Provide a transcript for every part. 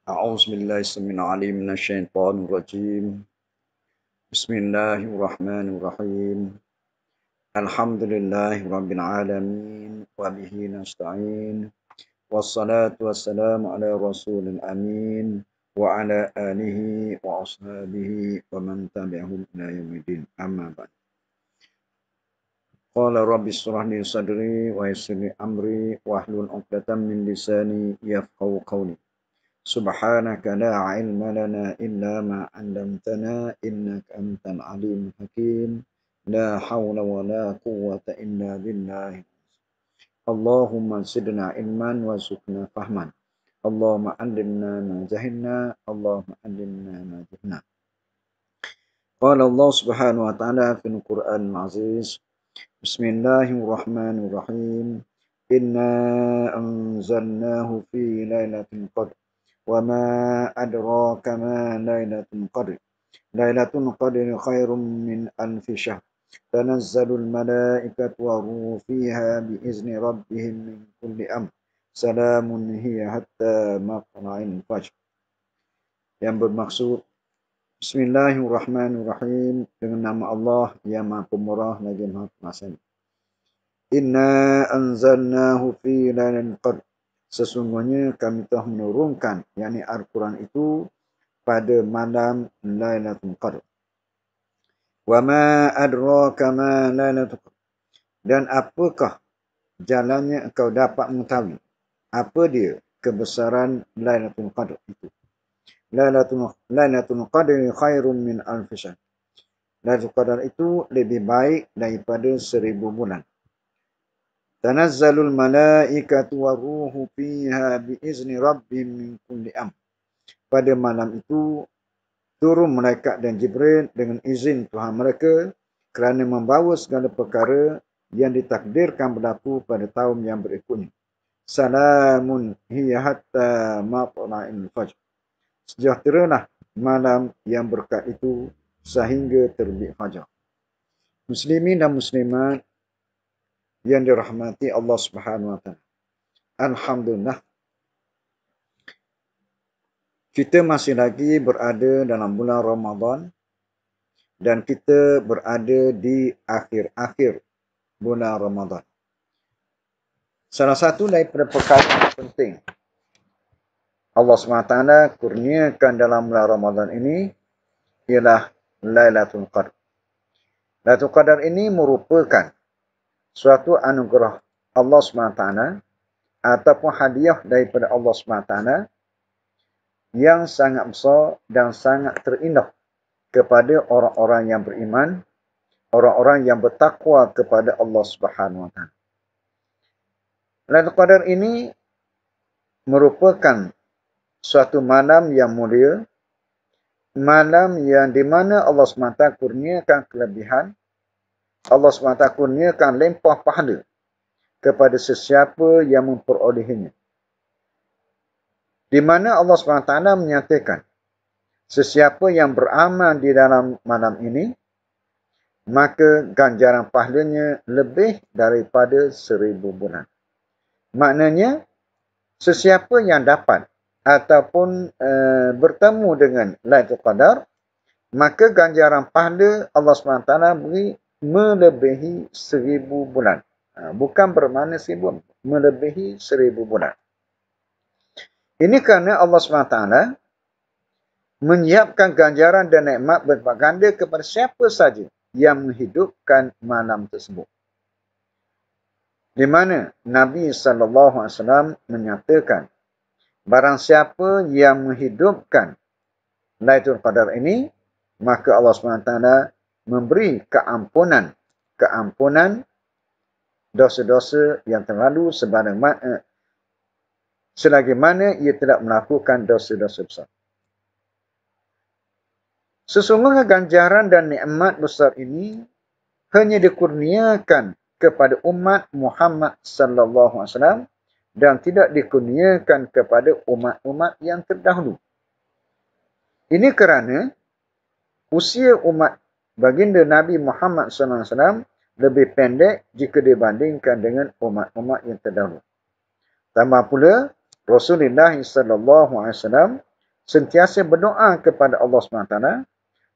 أعوذ بالله السميع العليم من الشيطان الرجيم. بسم الله الرحمن الرحيم. الحمد لله رب العالمين وبه نستعين والصلاة والسلام على رسول الأمين وعلى آله وأصحابه ومن تبعهم إلى يوم الدين أما بعد. قال رب اشرح لي صدري ويسر لي أمري واحلل عقدة من لساني يفقهوا قولي. سبحانك لا علم لنا إلا ما علمتنا إنك أنت العليم الحكيم لا حول ولا قوة إلا بالله. اللهم زدنا علما وارزقنا فهما. اللهم علمنا ما جهلنا. اللهم علمنا ما جهلنا. قال الله سبحانه وتعالى في القرآن العزيز: بسم الله الرحمن الرحيم. إنا أنزلناه في ليلة القدر وما أدراك ما ليلة القدر. ليلة القدر خير من ألف شهر. تنزل الملائكة والروح فيها بإذن ربهم من كل أمر. سلام هي حتى مطلع الفجر. Yang bermaksud Bismillahirrahmanirrahim, dengan nama Allah yang Maha Pemurah lagi Maha Pengasih. Inna anzalnahu fi lailatul qadr. Sesungguhnya kami telah menurunkan, yakni Al-Quran itu pada malam Lailatul Qadr. Wa ma adraka ma Lailatul Qadr. Dan apakah jalannya engkau dapat mengetahui apa dia kebesaran Lailatul Qadr itu? Lailatul Qadr khairun min alfi syahr. Lailatul Qadr itu lebih baik daripada 1000 bulan. Tanazzalul malaikatu waruhu fiha biizni rabbihim min kulli amr. Pada malam itu turun malaikat dan Jibril dengan izin Tuhan mereka kerana membawa segala perkara yang ditakdirkan berlaku pada tahun yang berikutnya. Salamun hiya hatta matla'il fajr. Sejahteralah malam yang berkat itu sehingga terbit fajar. Muslimin dan muslimat yang dirahmati Allah Subhanahu wa taala. Alhamdulillah, kita masih lagi berada dalam bulan Ramadan dan kita berada di akhir-akhir bulan Ramadan. Salah satu daripada perkara yang penting Allah SWT kurniakan dalam bulan Ramadan ini ialah Lailatul Qadar. Lailatul Qadar ini merupakan suatu anugerah Allah SWT ataupun hadiah daripada Allah SWT yang sangat besar dan sangat terindah kepada orang-orang yang beriman, orang-orang yang bertakwa kepada Allah Subhanahu wa taala. Lailatul Qadar ini merupakan suatu malam yang mulia, malam yang di mana Allah SWT kurniakan kelebihan, Allah SWT kurniakan limpah pahala kepada sesiapa yang memperolehinya. Di mana Allah SWT menyatakan, sesiapa yang beramal di dalam malam ini, maka ganjaran pahalanya lebih daripada 1000 bulan. Maknanya, sesiapa yang dapat ataupun bertemu dengan Lailatul Qadar, maka ganjaran pahala Allah SWT beri melebihi 1000 bulan. Bukan bermakna 1000, melebihi 1000 bulan. Ini kerana Allah SWT menyiapkan ganjaran dan nikmat berlipat ganda kepada siapa saja yang menghidupkan malam tersebut. Di mana Nabi SAW menyatakan, barang siapa yang menghidupkan Lailatul Qadar ini, maka Allah SWT memberi keampunan dosa-dosa yang terlalu selagi mana ia tidak melakukan dosa-dosa besar. Sesungguhnya ganjaran dan nikmat besar ini hanya dikurniakan kepada umat Muhammad sallallahu alaihi wasallam dan tidak dikurniakan kepada umat-umat yang terdahulu. Ini kerana usia umat baginda Nabi Muhammad sallallahu alaihi wasallam lebih pendek jika dibandingkan dengan umat-umat yang terdahulu. Tambah pula Rasulullah sallallahu alaihi wasallam sentiasa berdoa kepada Allah SWT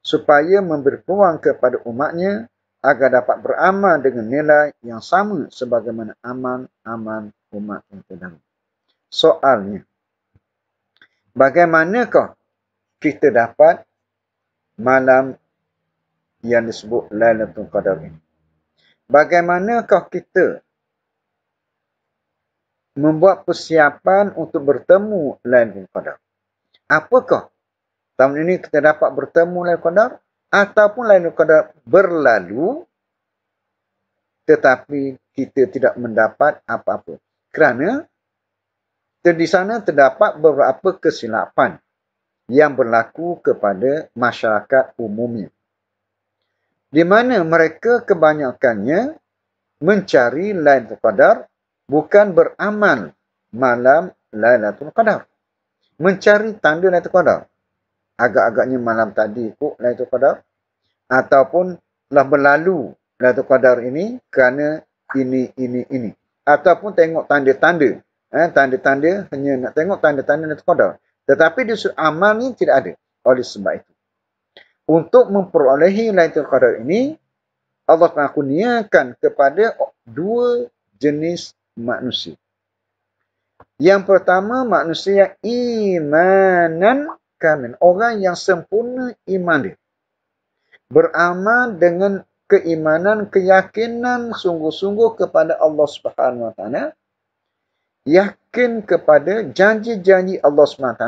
supaya memberi peluang kepada umatnya agar dapat beramal dengan nilai yang sama sebagaimana amal umat yang terdahulu. Soalnya, bagaimanakah kita dapat malam yang disebut Lailatul Qadar ini? Bagaimanakah kita membuat persiapan untuk bertemu Lailatul Qadar? Apakah tahun ini kita dapat bertemu Lailatul Qadar ataupun Lailatul Qadar berlalu tetapi kita tidak mendapat apa-apa? Kerana di sana terdapat beberapa kesilapan yang berlaku kepada masyarakat umumnya, di mana mereka kebanyakannya mencari Lailatul Qadar bukan beramal malam Lailatul Qadar, mencari tanda Lailatul Qadar. Agak-agaknya malam tadi ikut Lailatul Qadar ataupun telah berlalu Lailatul Qadar ini kerana ini. Ataupun tengok tanda-tanda. Tanda-tanda, hanya nak tengok tanda-tanda Lailatul Qadar. Tetapi di sudut amal ni tidak ada. Oleh sebab itu, untuk memperolehi Lailatul Qadar ini, Allah kurniakan kepada dua jenis manusia. Yang pertama, manusia imanan kamil. Orang yang sempurna iman dia. Beramal dengan keimanan, keyakinan sungguh-sungguh kepada Allah Subhanahu Wa Taala. Yakin kepada janji-janji Allah SWT,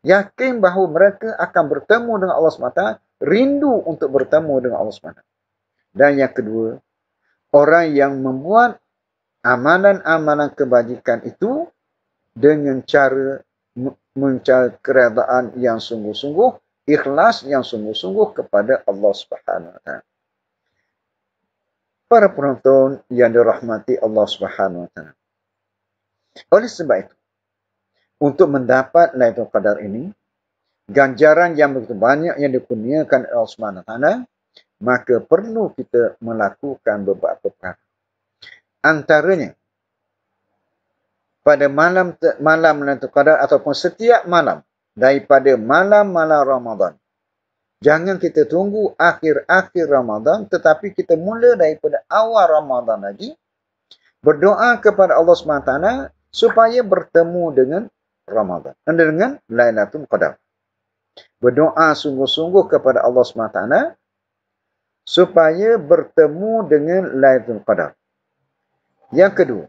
yakin bahawa mereka akan bertemu dengan Allah SWT, rindu untuk bertemu dengan Allah SWT. Dan yang kedua, orang yang membuat amalan-amalan kebajikan itu dengan cara mencari keredaan yang sungguh-sungguh, ikhlas yang sungguh-sungguh kepada Allah SWT. Para penonton yang dirahmati Allah SWT. Oleh sebab itu, untuk mendapat Lailatul Qadar ini, ganjaran yang begitu banyak yang dikurniakan Allah SWT, maka perlu kita melakukan beberapa perkara. Antaranya, pada malam Lailatul Qadar ataupun setiap malam daripada malam-malam Ramadan. Jangan kita tunggu akhir-akhir Ramadan, tetapi kita mula daripada awal Ramadan lagi, berdoa kepada Allah SWT supaya bertemu dengan Ramadan, dengan Lailatul Qadar. Berdoa sungguh-sungguh kepada Allah SWT supaya bertemu dengan Lailatul Qadar. Yang kedua,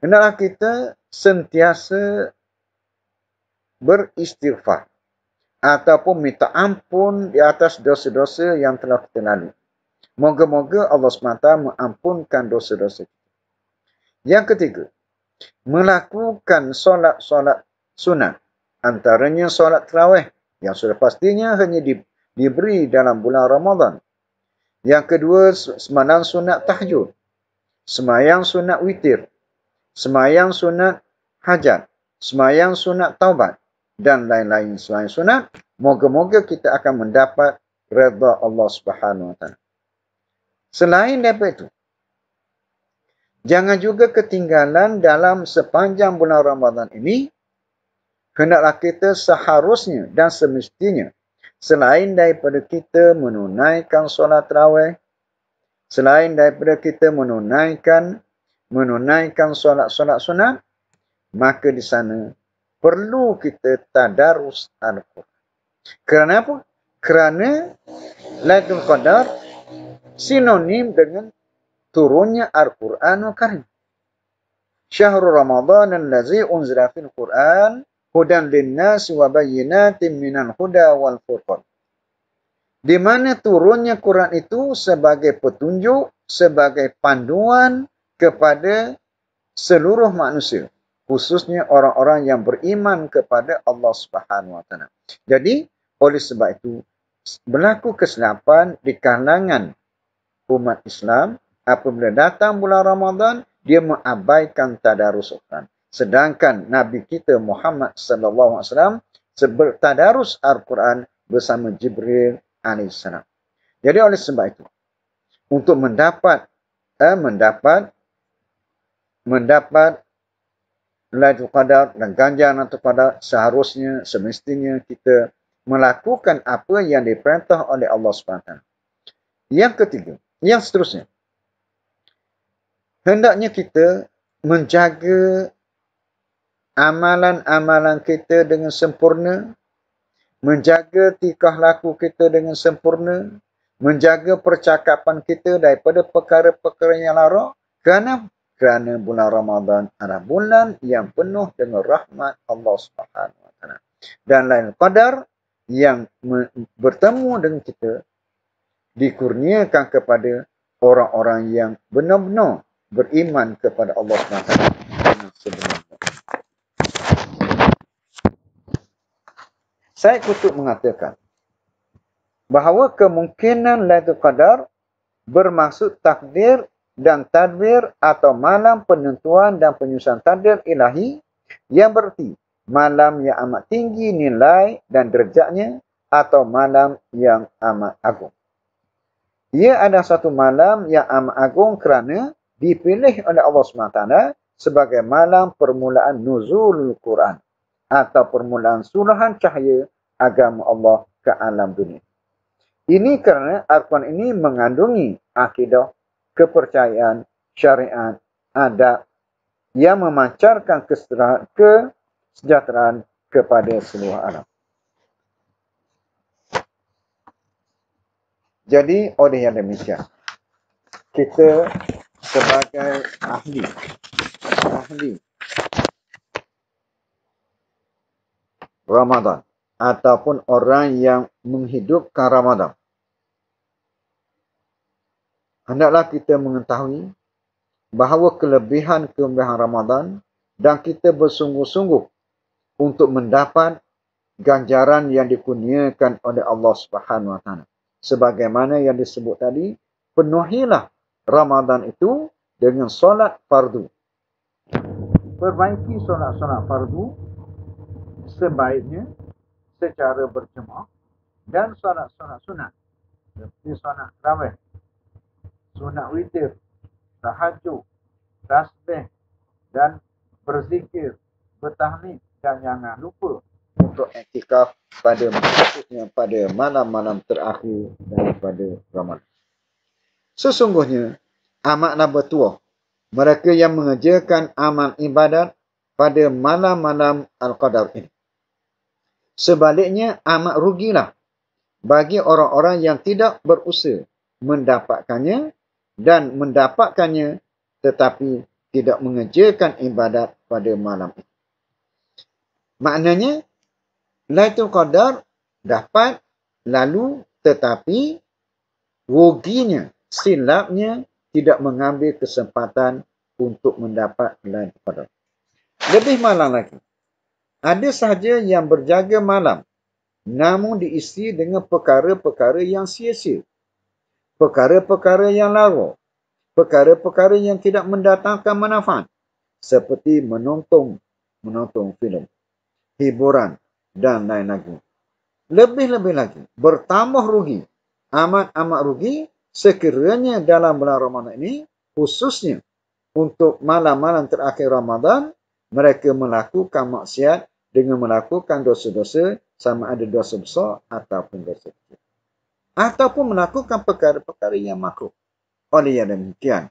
hendaklah kita sentiasa beristighfar ataupun minta ampun di atas dosa-dosa yang telah kita lalui. Moga-moga Allah SWT mengampunkan dosa-dosa kita. Yang ketiga, melakukan solat-solat sunat. Antaranya solat tarawih yang sudah pastinya hanya diberi dalam bulan Ramadan. Yang kedua, sembahyang sunat tahajud, sembahyang sunat witir, sembahyang sunat hajat, sembahyang sunat taubat dan lain-lain sembahyang sunat. Moga-moga kita akan mendapat redha Allah Subhanahu Wa Taala. Selain daripada itu, jangan juga ketinggalan dalam sepanjang bulan Ramadan ini. Hendaklah kita seharusnya dan semestinya, selain daripada kita menunaikan solat tarawih, selain daripada kita menunaikan solat-solat sunat, maka di sana perlu kita tadarus Al-Quran. Kerana apa? Kerana Lailatul Qadar sinonim dengan turunnya Al-Quranul Karim. Syahrul Ramadan allazi unzila fil Quran hudan linnasi wa bayyinatin minal huda wal furqan. Di mana turunnya Quran itu sebagai petunjuk, sebagai panduan kepada seluruh manusia, khususnya orang-orang yang beriman kepada Allah Subhanahu Wa Taala. Jadi, oleh sebab itu, berlaku kesilapan di kalangan umat Islam apabila datang bulan Ramadan, dia mengabaikan tadarus Al-Quran. Sedangkan Nabi kita Muhammad sallallahu alaihi wasallam bertadarus Al-Quran bersama Jibril alaihissalam. Jadi oleh sebab itu, untuk mendapat Lailatul Qadar dan ganjaran Lailatul Qadar, seharusnya, semestinya kita melakukan apa yang diperintah oleh Allah SWT. Yang ketiga, yang seterusnya, hendaknya kita menjaga amalan-amalan kita dengan sempurna, menjaga tingkah laku kita dengan sempurna, menjaga percakapan kita daripada perkara-perkara yang lara, kerana bulan Ramadan adalah bulan yang penuh dengan rahmat Allah Subhanahu Wa Taala. Dan Lailatul Qadar yang bertemu dengan kita dikurniakan kepada orang-orang yang benar-benar beriman kepada Allah Subhanahu Wa Taala sebenarnya. Syekh Qutb mengatakan bahawa kemungkinan Lailatul Qadar bermaksud takdir dan tadbir atau malam penentuan dan penyusunan takdir ilahi, yang berarti malam yang amat tinggi nilai dan derajatnya atau malam yang amat agung. Ia adalah satu malam yang amat agung kerana dipilih oleh Allah SWT sebagai malam permulaan nuzul Quran atau permulaan surahan cahaya agama Allah ke alam dunia. Ini kerana Al-Quran ini mengandungi akidah, kepercayaan, syariat, adab yang memancarkan kesejahteraan kepada seluruh alam. Jadi, oleh yang demikian, kita sebagai ahli Ramadan ataupun orang yang menghidupkan Ramadan, hendaklah kita mengetahui bahawa kelebihan Ramadan dan kita bersungguh-sungguh untuk mendapat ganjaran yang dikurniakan oleh Allah Subhanahu Wa Taala. Sebagaimana yang disebut tadi, penuhilah Ramadan itu dengan solat fardu. Perbaiki solat-solat fardu sebaiknya secara berjemaah, dan solat-solat sunat seperti solat tarawih, sunat witir, tahajud, tasbih dan berzikir, bertahmid, dan jangan lupa untuk iktikaf pada malam-malam terakhir daripada Ramadan. Sesungguhnya amatlah bertuah mereka yang mengerjakan amal ibadat pada malam-malam Al-Qadar ini. Sebaliknya amat rugilah bagi orang-orang yang tidak berusaha mendapatkannya dan mendapatkannya tetapi tidak mengerjakan ibadat pada malam itu. Maknanya, Lailatul Qadar dapat lalu tetapi ruginya, silapnya tidak mengambil kesempatan untuk mendapat Lailatul Qadar. Lebih malang lagi, ada sahaja yang berjaga malam namun diisi dengan perkara-perkara yang sia-sia, perkara-perkara yang lara, perkara-perkara yang tidak mendatangkan manfaat, seperti menonton filem, hiburan dan lain lagi. Lebih-lebih lagi, bertambah rugi, amat rugi sekiranya dalam bulan Ramadan ini, khususnya untuk malam-malam terakhir Ramadan, mereka melakukan maksiat dengan melakukan dosa-dosa, sama ada dosa besar ataupun dosa kecil, ataupun melakukan perkara-perkara yang makruh. Oleh yang demikian,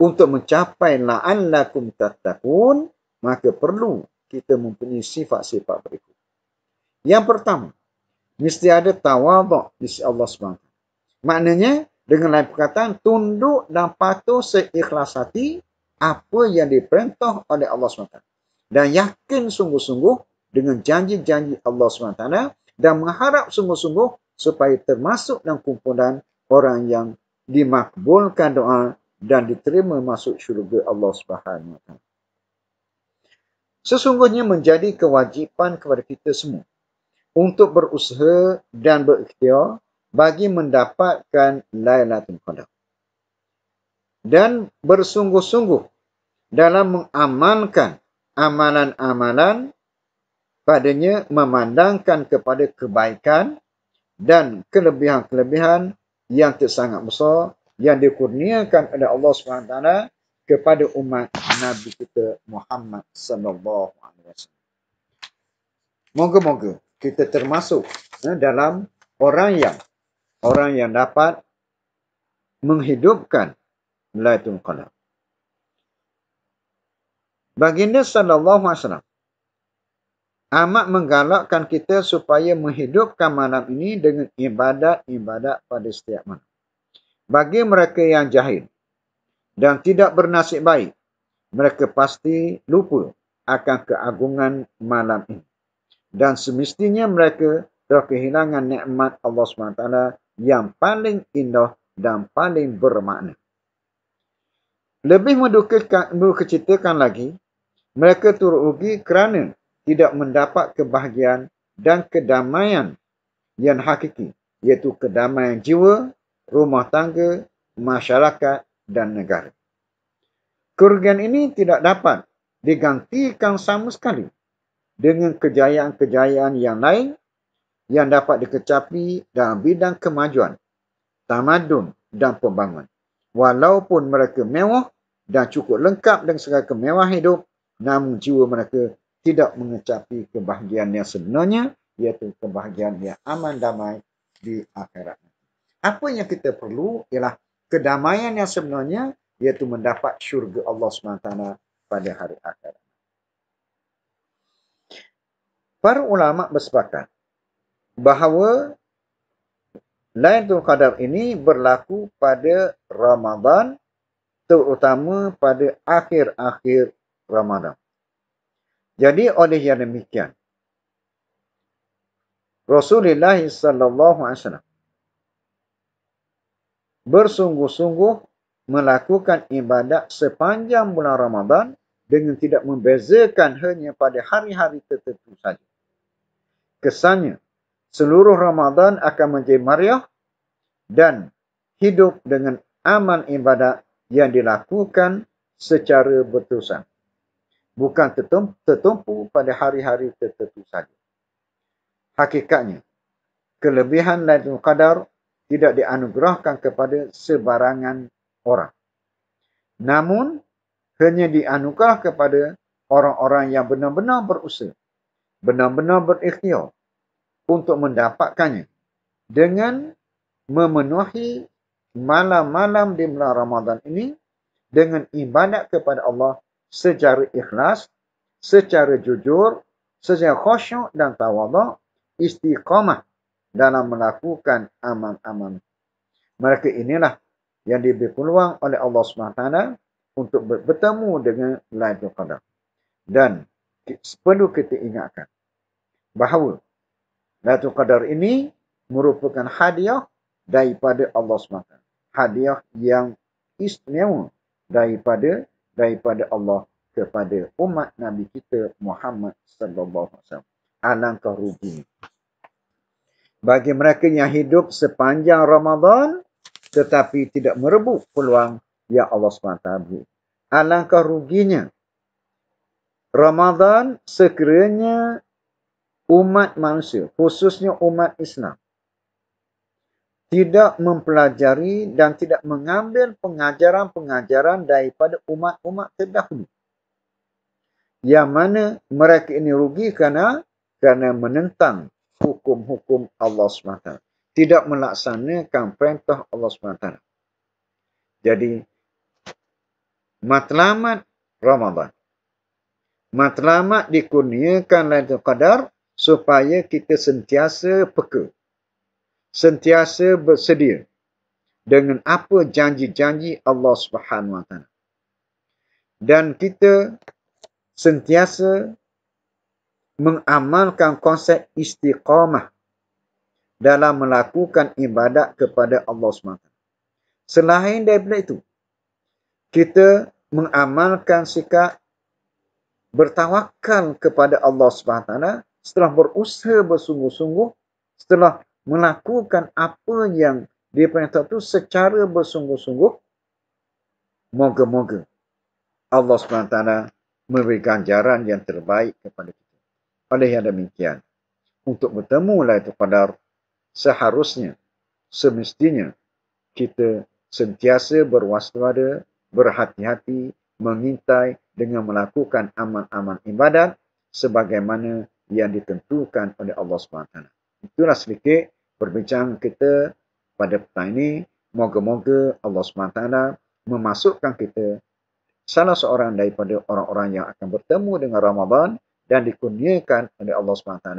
untuk mencapai la'allakum tattaqun, maka perlu kita mempunyai sifat-sifat berikut. Yang pertama, mesti ada tawaduk di sisi Allah SWT. Maknanya, dengan lain perkataan, tunduk dan patuh seikhlas hati apa yang diperintah oleh Allah SWT. Dan yakin sungguh-sungguh dengan janji-janji Allah SWT dan mengharap sungguh-sungguh supaya termasuk dalam kumpulan orang yang dimakbulkan doa dan diterima masuk syurga Allah Subhanahu Wa Taala. Sesungguhnya menjadi kewajipan kepada kita semua untuk berusaha dan berikhtiar bagi mendapatkan Lailatul Qadar dan bersungguh-sungguh dalam mengamalkan amalan-amalan padanya, memandangkan kepada kebaikan dan kelebihan-kelebihan yang sangat besar yang dikurniakan oleh Allah SWT kepada umat Nabi kita Muhammad sallallahu alaihi wasallam. Moga-moga kita termasuk dalam orang yang dapat menghidupkan Lailatul Qadar. Baginda sallallahu alaihi wasallam amat menggalakkan kita supaya menghidupkan malam ini dengan ibadat-ibadat pada setiap malam. Bagi mereka yang jahil dan tidak bernasib baik, mereka pasti lupa akan keagungan malam ini. Dan semestinya mereka telah kehilangan nikmat Allah SWT yang paling indah dan paling bermakna. Lebih mendukacitakan lagi, mereka turut rugi kerana tidak mendapat kebahagiaan dan kedamaian yang hakiki, iaitu kedamaian jiwa, rumah tangga, masyarakat dan negara. Kerugian ini tidak dapat digantikan sama sekali dengan kejayaan-kejayaan yang lain yang dapat dikecapi dalam bidang kemajuan, tamadun dan pembangunan. Walaupun mereka mewah dan cukup lengkap dengan segala kemewahan hidup, namun jiwa mereka tidak mengecapi kebahagiaan yang sebenarnya, iaitu kebahagiaan yang aman damai di akhirat. Apa yang kita perlu ialah kedamaian yang sebenarnya, iaitu mendapat syurga Allah SWT pada hari akhirat. Para ulama bersepakat bahawa Lailatul Qadar ini berlaku pada Ramadan, terutama pada akhir-akhir Ramadan. Jadi oleh yang demikian, Rasulullah sallallahu alaihi wasallam bersungguh-sungguh melakukan ibadat sepanjang bulan Ramadan dengan tidak membezakan hanya pada hari-hari tertentu saja. Kesannya, seluruh Ramadan akan menjadi meriah dan hidup dengan amal ibadat yang dilakukan secara berterusan. Bukan tertumpu pada hari-hari tertentu saja. Hakikatnya, kelebihan Lailatul Qadar tidak dianugerahkan kepada sebarangan orang. Namun, hanya dianugerah kepada orang-orang yang benar-benar berusaha, benar-benar berikhtiar untuk mendapatkannya dengan memenuhi malam-malam di bulan Ramadan ini dengan ibadat kepada Allah secara ikhlas, secara jujur, secara khusyuk dan tawaduk, istiqamah dalam melakukan amal-amal. Mereka inilah yang diberi peluang oleh Allah SWT untuk bertemu dengan Lailatul Qadar. Dan perlu kita ingatkan bahawa Lailatul Qadar ini merupakan hadiah daripada Allah SWT. Hadiah yang istimewa daripada Allah kepada umat Nabi kita Muhammad sallallahu alaihi wasallam. Alangkah rugi bagi mereka yang hidup sepanjang Ramadan tetapi tidak merebut peluang yang Allah SWT beri. Alangkah ruginya Ramadan sekiranya umat manusia, khususnya umat Islam, tidak mempelajari dan tidak mengambil pengajaran-pengajaran daripada umat-umat terdahulu. Yang mana mereka ini rugi kerana menentang hukum-hukum Allah SWT. Tidak melaksanakan perintah Allah SWT. Jadi, matlamat Ramadan. Matlamat dikurniakan Lailatul Qadar supaya kita sentiasa peka, sentiasa bersedia dengan apa janji-janji Allah Subhanahu Wa Taala. Dan kita sentiasa mengamalkan konsep istiqamah dalam melakukan ibadat kepada Allah SWT. Selain daripada itu, kita mengamalkan sikap bertawakal kepada Allah SWT setelah berusaha bersungguh-sungguh, setelah melakukan apa yang diperintah itu secara bersungguh-sungguh. Moga-moga Allah SWT memberi ganjaran yang terbaik kepada kita. Oleh yang demikian, untuk bertemu Lailatul Qadar, seharusnya, semestinya, kita sentiasa berwaspada, berhati-hati, mengintai dengan melakukan amal-amal ibadat sebagaimana yang ditentukan oleh Allah SWT. Itulah sedikit perbincang kita pada petang ini. Moga-moga Allah SWT memasukkan kita salah seorang daripada orang-orang yang akan bertemu dengan Ramadan dan dikurniakan oleh Allah SWT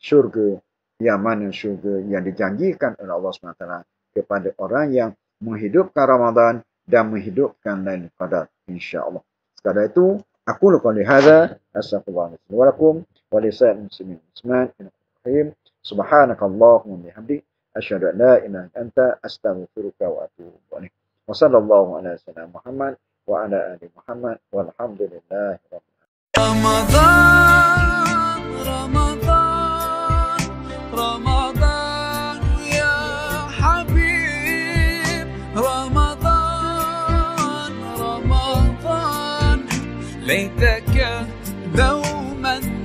syurga yang mana syurga yang dijanjikan oleh Allah SWT kepada orang yang menghidupkan Ramadan dan menghidupkan Lailatul Qadar, insya-Allah. Sekadar itu, aku qouli hadza, astaghfirullahaladzim wa lakum wa lisa'il muslimin muslimat. Subhanakallahumma bihamdik asyhadu an la ilaha illa anta astaghfiruka wa atubu ilaik. Wa sallallahu ala sayyidina Muhammad wa ala ali Muhammad walhamdulillahi rabbil Ramadan, Ramadan, Ramadan ya Habib. Ramadan, Ramadan, ليتك دوما